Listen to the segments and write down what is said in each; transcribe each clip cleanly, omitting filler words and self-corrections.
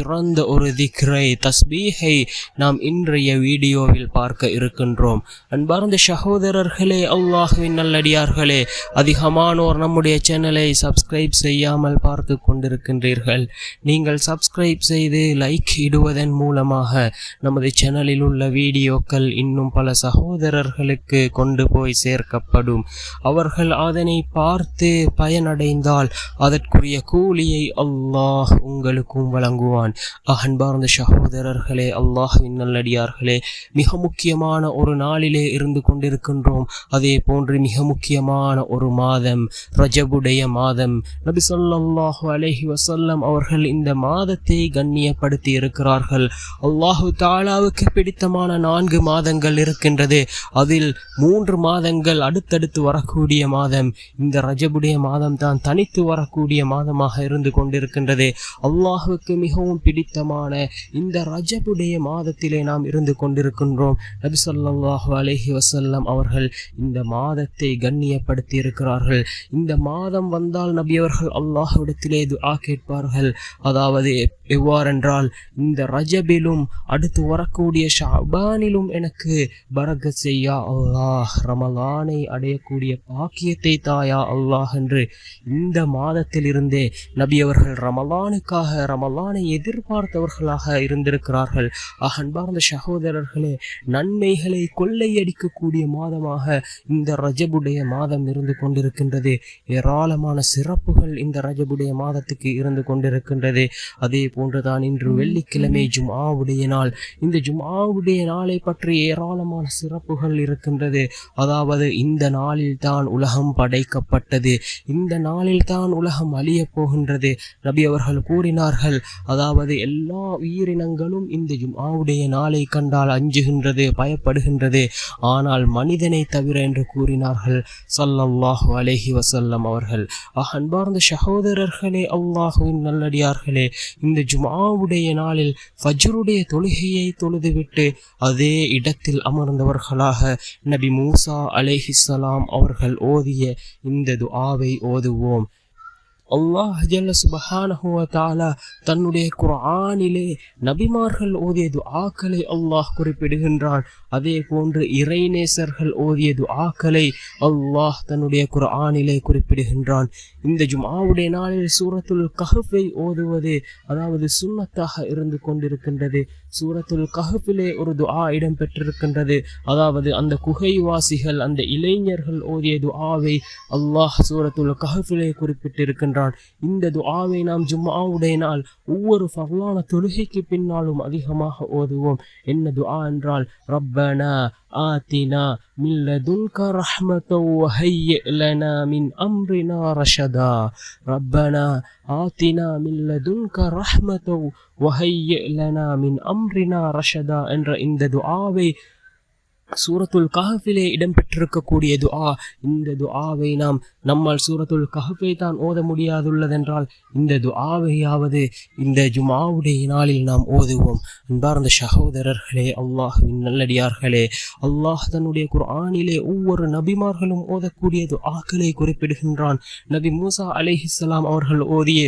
சிறந்த ஒரு திக்ரை தஸ்பீஹை நாம் இன்றைய வீடியோவில் பார்க்க இருக்கின்றோம். அன்பார்ந்த சகோதரர்களே, அல்லாஹ்வின் நல்லடியார்களே, அதிகமானோர் நம்முடைய சேனலை சப்ஸ்கிரைப் செய்யாமல் பார்த்து கொண்டிருக்கின்றீர்கள். நீங்கள் சப்ஸ்கிரைப் செய்து லைக் இடுவதன் மூலமாக நமது சேனலில் உள்ள வீடியோக்கள் இன்னும் பல சகோதரர்களுக்கு கொண்டு போய் சேர்க்கப்படும். அவர்கள் அதனை பார்த்து பயனடைந்தால் அதற்குரிய கூலியை அல்லாஹ் உங்களுக்கும் வழங்குவான். அன்பார்ந்த சகோதரர்களே, அல்லாஹ்வின் நல்லடியார்களே, மிக முக்கியமான ஒரு நாளிலே இருந்து கொண்டிருக்கின்றோம். அதே போன்று மிக முக்கியமான ஒரு மாதம், ரஜபுடைய மாதம். நபி ஸல்லல்லாஹு அலைஹி வஸல்லம் அவர்கள் இந்த மாதத்தை கண்ணியப்படுத்தி இருக்கிறார்கள். அல்லாஹு தஆலாவுக்கு பிடித்தமான 4 மாதங்கள் இருக்கின்றது. அதில் 3 மாதங்கள் அடுத்தடுத்து வரக்கூடிய மாதம். இந்த ரஜபுடைய மாதம் தான் தனித்து வரக்கூடிய மாதமாக இருந்து கொண்டிருக்கின்றது. அல்லாஹுக்கு மிகவும் பிடித்தமான இந்த ரஜபுடைய மாதத்திலே நாம் இருந்து கொண்டிருக்கின்றோம். நபி ஸல்லல்லாஹு அலைஹி வஸல்லம் அவர்கள் இந்த மாதத்தை கண்ணியப்படுத்தி இருக்கிறார்கள். இந்த மாதம் வந்தால் நபி அவர்கள் அல்லாஹ்விடத்திலே துஆ கேட்பார்கள். அதாவது எவ்வாறென்றால், இந்த ரஜபிலும் அடுத்து வரக்கூடிய ஷஅபானிலும் எனக்கு பரக்கத் செய்யா அல்லாஹ், ரமலானை அடையக்கூடிய பாக்கியத்தை தாயா அல்லாஹ் என்று இந்த மாதத்திலிருந்தே நபி அவர்கள் ரமலானை எதிர்பார்த்தவர்களாக இருந்திருக்கிறார்கள். அன்பார்ந்த சகோதரர்களே, நன்மைகளை கொள்ளையடிக்கக்கூடிய மாதமாக இந்த ரஜபுடைய மாதம் இருந்து கொண்டிருக்கின்றது. ஏராளமான சிறப்புகள் இந்த ரஜபுடைய மாதத்துக்கு இருந்து கொண்டிருக்கின்றது. அதே போன்றுதான் இன்று வெள்ளிக்கிழமை ஜும்ஆவுடைய நாள். இந்த ஜும்ஆவுடைய நாளை பற்றி ஏராளமான சிறப்புகள் இருக்கின்றது. அதாவது இந்த நாளில் தான் உலகம் படைக்கப்பட்டது, இந்த நாளில் தான் உலகம் அழியப் போகின்றது. நபி அவர்கள் கூறினார்கள், அதாவது எல்லா உயிரினங்களும் இந்த ஜும்ஆவுடைய நாளை கண்டால் அஞ்சுகின்றது, பயப்படுகின்றது, ஆனால் மனிதனை தவிர என்று கூறினார்கள் ஸல்லல்லாஹு அலைஹி வஸல்லம் அவர்கள். அன்பார்ந்த சகோதரர்களே, அல்லாஹ்வின் நல்லடியார்களே, இந்த ஜும்ஆவுடைய நாளில் ஃபஜ்ருடைய தொழுகையை தொழுதுவிட்டு அதே இடத்தில் அமர்ந்தவர்களாக நபி மூசா அலைஹிஸ்ஸலாம் அவர்கள் ஓதிய இந்த துஆவை ஓதுவோம். அல்லாஹ் ஜல்ல சுப்ஹானஹு வ தஆலா தன்னுடைய குர்ஆனிலே நபிமார்கள் ஓதிய துஆக்களை அல்லாஹ் குறிப்பிடுகின்றான். அதே போன்று இறைநேசர்கள் ஓதிய துஆக்களை அல்லாஹ் தன்னுடைய குர்ஆனிலே குறிப்பிடுகின்றான். இந்த ஜும்ஆவுடைய நாளில் சூரத்துல் கஹ்ஃபை ஓதுவது அதாவது சுன்னத்தாக இருந்து கொண்டிருக்கின்றது. சூரத்துல் கஹ்ஃபிலே ஒரு துஆ இடம் பெற்றிருக்கின்றது. அதாவது அந்த குகைவாசிகள், அந்த இளைஞர்கள் ஓதிய துஆவை அல்லாஹ் சூரத்துல் கஹ்ஃபிலே குறிப்பிட்டிருக்கின்றான். இந்த துஆவை நாம் ஜும்ஆவுடைய நாள் ஒவ்வொரு ஃபர்லான தொழுகைக்கு பின்னாலும் அதிகமாக ஓதுவோம். என்ன துஆ என்றால், ரப்பனா ஆத்தினா மின் லதுன்க ரஹ்மத்தன் வஹய்யிஅ் லனா மின் அம்ரினா ரஷதா. ரப்பனா ஆத்தினா மின் லதுன்க ரஹ்மத்தன் வஹய்யிஅ் லனா மின் அம்ரினா ரஷதா என்ற இந்த துஆவை சூரத்துல் கஹ்ஃபிலே இடம்பெற்றிருக்கக்கூடிய துஆ. இந்த துஆவை நம்மால் சூரத்துல் கஹ்ஃபை தான் ஓத முடியாதுள்ளதென்றால் இந்த துஆவையாவது இந்த ஜும்ஆவுடைய நாளில் நாம் ஓதுவோம். அன்பார்ந்த சகோதரர்களே, அல்லாஹ்வின் நல்லடியார்களே, அல்லாஹ் தன்னுடைய குர்ஆனிலே ஒவ்வொரு நபிமார்களும் ஓதக்கூடிய துஆக்களை குறிப்பிடுகின்றான். நபி மூசா அலைஹிஸ்ஸலாம் அவர்கள் ஓதிய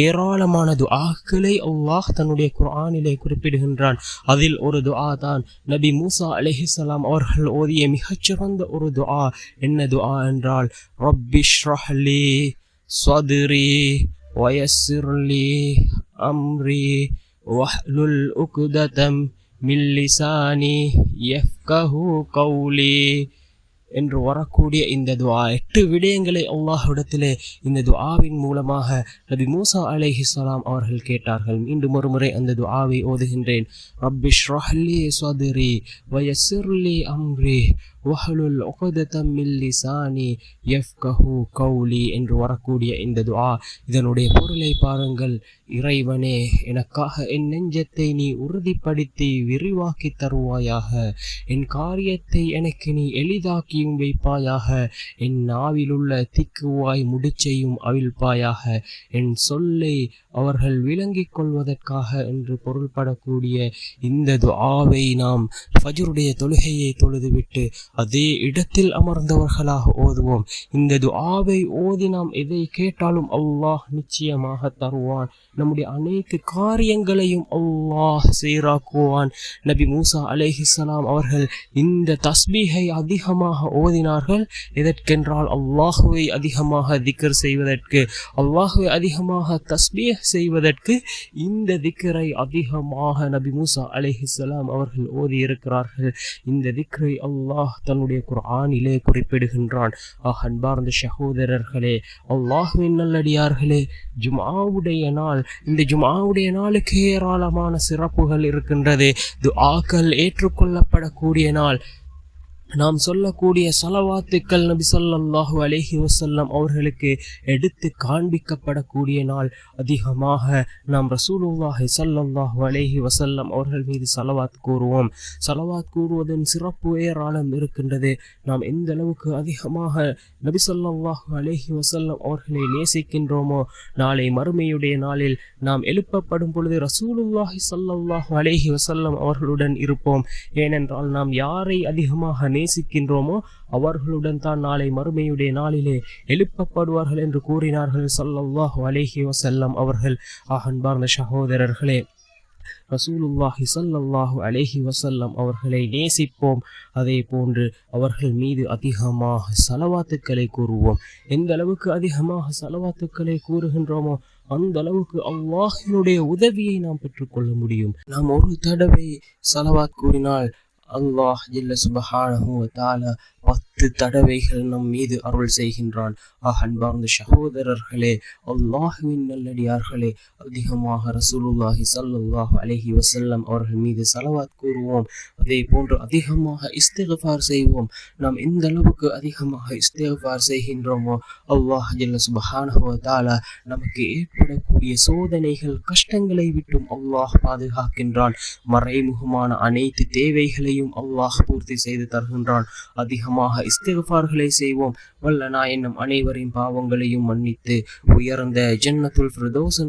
ஏராளமான துஆக்களை அல்லாஹ் தன்னுடைய குர்ஆனிலே குறிப்பிடுகின்றான். அதில் ஒரு துஆ தான் நபி மூசா அலைஹிஸ்ஸலாம் அவர்கள் ஓதிய மிகச்சிறந்த ஒரு துஆ. என்ன துஆ என்றால், ரப்பிஷ்ரஹ் லி ஸத்ரி வயஸ்ஸிர் லி அம்ரி வஹ்லுல் உக்ததம் மின் லிசானி யஃப்கஹு கௌலி என்று வரக்கூடிய இந்த துஆ. 8 விடயங்களை அல்லாஹ்விடத்திலே இந்த துஆவின் மூலமாக நபி மூசா அலைஹிஸ்ஸலாம் அவர்கள் கேட்டார்கள். மீண்டும் ஒரு முறை அந்த துஆவை ஓதுகின்றேன். ரப்பிஷ்ரஹ் லி ஸத்ரி வயஸ்ஸிர் லி அம்ரி வஹ்லுல் உக்ததம் மின் லிசானி யஃப்கஹு கௌலி என்று வரக்கூடிய இந்த துஆ. இதனுடைய பொருளை பாருங்கள். இறைவனே, எனக்காக என் நெஞ்சத்தை நீ உறுதிப்படுத்தி விரிவாக்கி தருவாயாக. என் காரியத்தை எனக்கு நீ எளிதாக்கியும் வைப்பாயாக. என் நாவிலுள்ள திக்குவாய் முடிச்சையும் அவிழ்ப்பாயாக. என் சொல்லை அவர்கள் விளங்கிக் கொள்வதற்காக என்று பொருள்படக்கூடிய இந்த துஆவை நாம் ஃபஜ்ருடைய தொழுகையை தொழுதுவிட்டு அதே இடத்தில் அமர்ந்தவர்களாக ஓதுவோம். இந்த துஆவை ஓதி நாம் எதை கேட்டாலும் அல்லாஹ் நிச்சயமாக தருவான். நம்முடைய அனைத்து காரியங்களையும் அல்லாஹ் சீராக்குவான். நபி மூசா அலைஹிஸ்ஸலாம் அவர்கள் இந்த தஸ்பீஹை அதிகமாக ஓதினார்கள். எதற்கென்றால் அல்லாஹுவை அதிகமாக திக்ர் செய்வதற்கு, அல்லாஹுவை அதிகமாக தஸ்பீஹ் செய்வதற்கு. இந்த திக்ரை அதிகமாக நபி மூசா அலைஹிஸ்ஸலாம் அவர்கள் ஓதி இருக்கிறார்கள். இந்த திக்ரை அல்லாஹ் தன்னுடைய குர்ஆனிலே குறிப்பிடுகின்றான். அன்பார்ந்த சகோதரர்களே, அல்லாஹ்வின் நல்லடியார்களே, ஜும்ஆவுடைய நாள், இந்த ஜும்ஆவுடைய நாளுக்கு ஏராளமான சிறப்புகள் இருக்கின்றது. துஆக்கள் ஏற்றுக்கொள்ளப்படக்கூடிய நாள். நாம் சொல்லக்கூடிய ஸலவாத்துக்கள் நபி ஸல்லல்லாஹு அலைஹி வஸல்லம் அவர்களுக்கு எடுத்து காண்பிக்கப்படக்கூடிய நாள். அதிகமாக நாம் ரசூலுல்லாஹி ஸல்லல்லாஹு அலைஹி வஸல்லம் அவர்கள் மீது ஸலவாத் கூறுவோம். ஸலவாத் கூறுவதன் சிறப்பு ஏராளம் இருக்கின்றது. நாம் எந்த அளவுக்கு அதிகமாக நபி ஸல்லல்லாஹு அலைஹி வஸல்லம் அவர்களை நேசிக்கின்றோமோ, நாளை மறுமையுடைய நாளில் நாம் எழுப்பப்படும் பொழுது ரசூலுல்லாஹி ஸல்லல்லாஹு அலைஹி வஸல்லம் அவர்களுடன் இருப்போம். ஏனென்றால் நாம் யாரை அதிகமாக நேசிக்கின்றோமோ அவர்களுடன் தான் நாளை மறுமையுடைய நாளிலே எழுப்பப்படுவார்கள் என்று கூறினார்கள் ஸல்லல்லாஹு அலைஹி வஸல்லம் அவர்கள். அன்பார்ந்த சகோதரர்களே, ரசூலுல்லாஹி ஸல்லல்லாஹு அலைஹி வஸல்லம் அவர்களை நேசிப்போம். அதே போன்று அவர்கள் மீது அதிகமாக ஸலவாத்துக்களை கூறுவோம். எந்த அளவுக்கு அதிகமாக ஸலவாத்துக்களை கூறுகின்றோமோ அந்த அளவுக்கு அல்லாஹ்வினுடைய உதவியை நாம் பெற்றுக்கொள்ள முடியும். நாம் ஒரு தடவை ஸலவாத் கூறினால் அல்லாஹ் ஜல்ல சுப்ஹானஹு வ தஆலா 10 தடவைகள் நம் மீது அருள் செய்கின்றான். அன்பார்ந்த சகோதரர்களே, அல்லாஹ்வின் நல்லடியார்களே, அதிகமாக ரசூலுல்லாஹி ஸல்லல்லாஹு அலைஹி வஸல்லம் அவர்கள் மீது ஸலவாத் கூறுவோம். அதே போன்று அதிகமாக இஸ்திக்ஃபார் செய்வோம். நாம் எந்த அளவுக்கு அதிகமாக இஸ்திக்ஃபார் செய்கின்றோமோ அல்லாஹ் ஜல்ல சுப்ஹானஹு வ தஆலா நமக்கு ஏற்படக்கூடிய சோதனைகள், கஷ்டங்களை விட்டும் அல்லாஹ் பாதுகாக்கின்றான். மறைமுகமான அனைத்து தேவைகளையும் அல்லாஹ் பூர்த்தி செய்து தருகின்றான். அதிகமாக இஸ்திக்ஃபார்களை செய்வோம். வல்ல நாயன் நம் அனைவரின் பாவங்களையும் மன்னித்து உயர்ந்த ஜன்னத்துல் ஃபிர்தௌஸ்